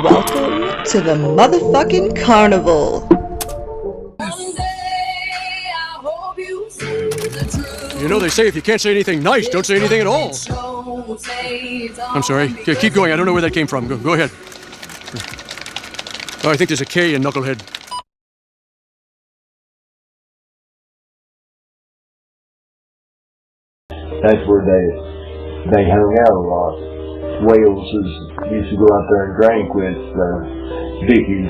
Welcome to the motherfucking carnival. You know, they say if you can't say anything nice, don't say anything at all. I'm sorry. Keep going. I don't know where that came from. Go ahead. Oh, I think there's a K in Knucklehead. That's where they hung out a lot. Wales used to go out there and drink with Vicky's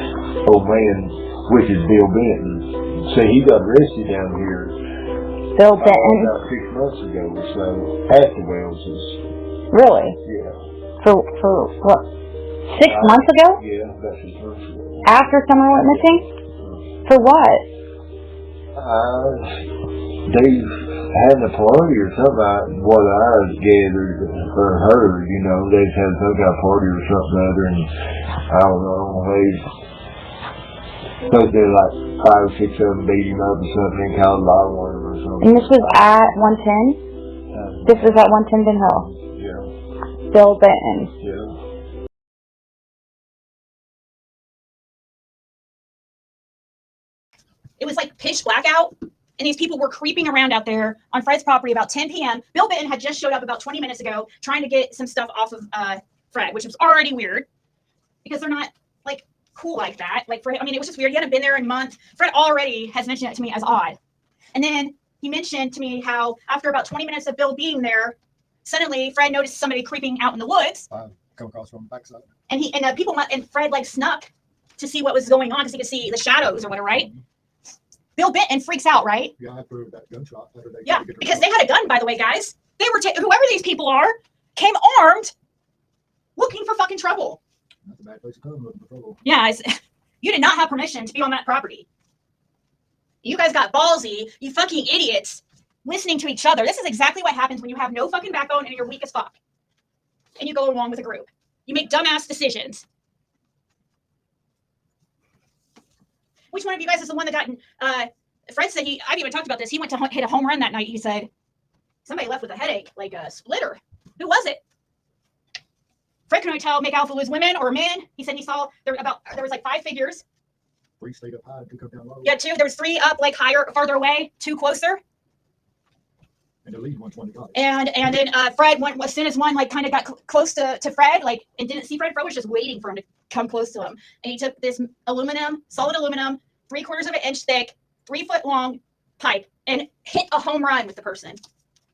old man, which is Bill Benton. So he got arrested down here. Bill Benton? About 6 months ago or so, at the Wellses. Really? Yeah. For what? 6 months ago? Yeah, about 6 months ago. After someone went missing? For what? They had a party or something, what I gathered or heard, you know, they had some kind of party or something or other, and I don't know, they supposed to like 5 or 6 of them beat him up or something and called law on him or something. And this was at 110? This was at 110 Ben Hill? Yeah. Bill Benton? Yeah. It was like pitch blackout, and these people were creeping around out there on Fred's property about 10 p.m. Bill Benton had just showed up about 20 minutes ago trying to get some stuff off of Fred, which was already weird because they're not like cool like that. Like for him, I mean, it was just weird. He hadn't been there in a month. Fred already has mentioned it to me as odd. And then he mentioned to me how after about 20 minutes of Bill being there, suddenly Fred noticed somebody creeping out in the woods. Come across from the backside. And Fred like snuck to see what was going on because he could see the shadows or whatever, right? Bill Benton freaks out, right? Yeah, after that gunshot. Yeah, because they had a gun, by the way, guys. They were whoever these people are came armed, looking for fucking trouble. That's a bad place to come looking for trouble. Yeah, you did not have permission to be on that property. You guys got ballsy, you fucking idiots, listening to each other. This is exactly what happens when you have no fucking backbone and you're weak as fuck. And you go along with a group. You make dumbass decisions. Which one of you guys is the one that got, Fred said I've even talked about this. He went to hit a home run that night. He said, somebody left with a headache, like a splitter. Who was it? Fred can only make out if it was women or men. He said he saw, there was like 5 figures. 3 stayed up high, 2 come down low. Yeah, 2. There was 3 up, like higher, farther away, 2 closer. And the lead 120 got it. And then Fred went, as soon as one like kind of got close to Fred, like, and didn't see Fred was just waiting for him to come close to him. And he took this solid aluminum, 3/4 of an inch thick, 3-foot long pipe and hit a home run with the person.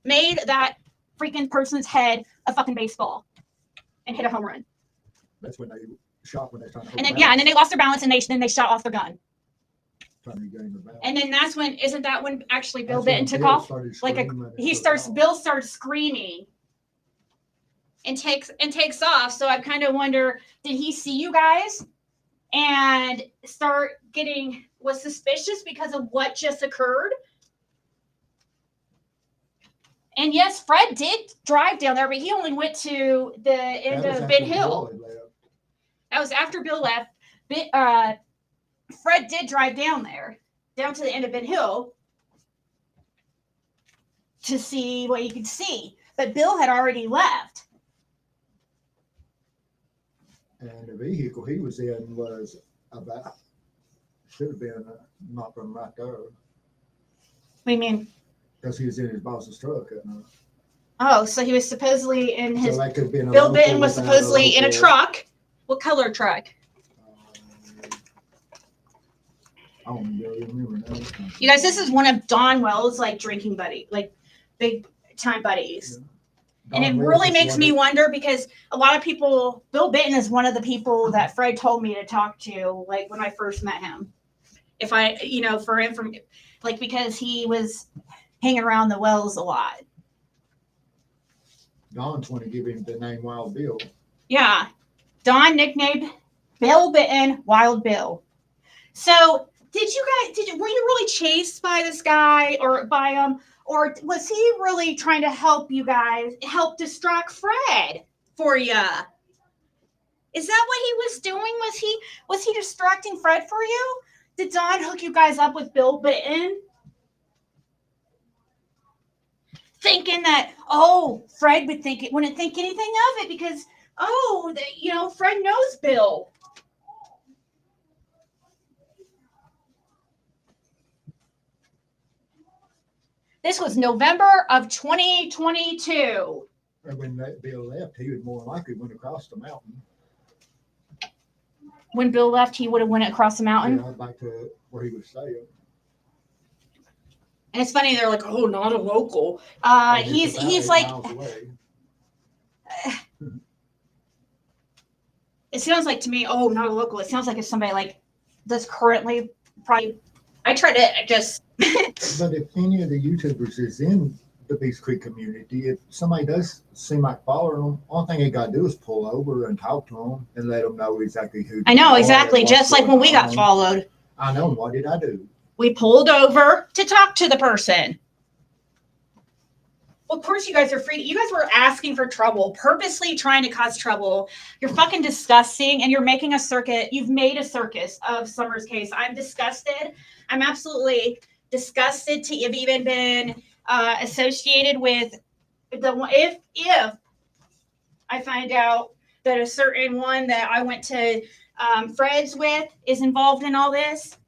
Made that freaking person's head a fucking baseball and hit a home run. That's when they shot when they trying to and then they lost their balance and then they shot off their gun. Trying to regain their balance. And then isn't that when actually Bill Benton took off? Bill started screaming and takes off. So I kind of wonder, did he see you guys and was suspicious because of what just occurred? And yes, Fred did drive down there, but he only went to the end of Ben Hill. That was after Bill left. Fred did drive down to the end of Ben Hill to see what he could see. But Bill had already left. And the vehicle he was in was should have been not from right there. What do you mean? Because he was in his boss's truck. Oh, so he was supposedly in his. So that could have been Bill Benton was supposedly in a truck. What color truck? I don't really remember now. You guys, this is one of Don Wells' like drinking buddy, like big time buddies. Yeah. And it really makes me wonder because a lot of people, Bill Benton is one of the people that Fred told me to talk to, like when I first met him. Because he was hanging around the Wells a lot. Don's want to give him the name Wild Bill. Yeah. Don nicknamed Bill Benton Wild Bill. So were you really chased by this guy or was he really trying to help distract Fred for you? Is that what he was doing? Was he distracting Fred for you? Did Don hook you guys up with Bill Benton? Thinking that, Fred wouldn't think anything of it because, Fred knows Bill. This was November of 2022. And when that Bill left, he would more likely went across the mountain. When Bill left, he would have went across the mountain. Yeah, back to where he was staying. And it's funny, they're like, "Oh, not a local." And He's it's about 8 like, miles away. it sounds like to me, "Oh, not a local." It sounds like it's somebody like that's currently probably. I try to just. But if any of the YouTubers is in the Beast Creek community, if somebody does seem like following them, only thing they got to do is pull over and talk to them and let them know exactly who. I know they are exactly, and what's just like when going we got on. followed. I know. What did I do? We pulled over to talk to the person. Well, of course, you guys are free. You guys were asking for trouble, purposely trying to cause trouble. You're fucking disgusting, and you're making a circuit. You've made a circus of Summer's case. I'm disgusted. I'm absolutely disgusted to have even been associated with the. If I find out that a certain one that I went to Fred's with is involved in all this.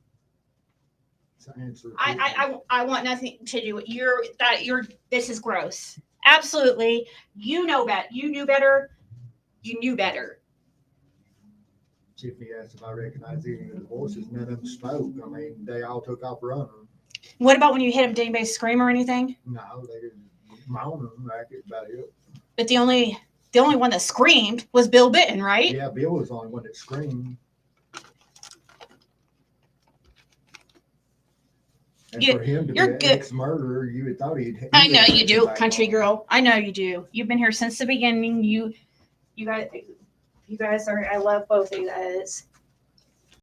I want nothing to do with this is gross. Absolutely. You know better. You knew better. You knew better. Tiffany asked if I recognized any of the voices. None of them spoke. I mean, they all took off running. What about when you hit him? Did anybody scream or anything? No, they didn't moan them. That's about it. But the only one that screamed was Bill Benton, right? Yeah, Bill was the only one that screamed. And for him to be an ex-murderer, you would thought he'd. I know you do, country girl. I know you do. You've been here since the beginning. You guys are. I love both of you guys.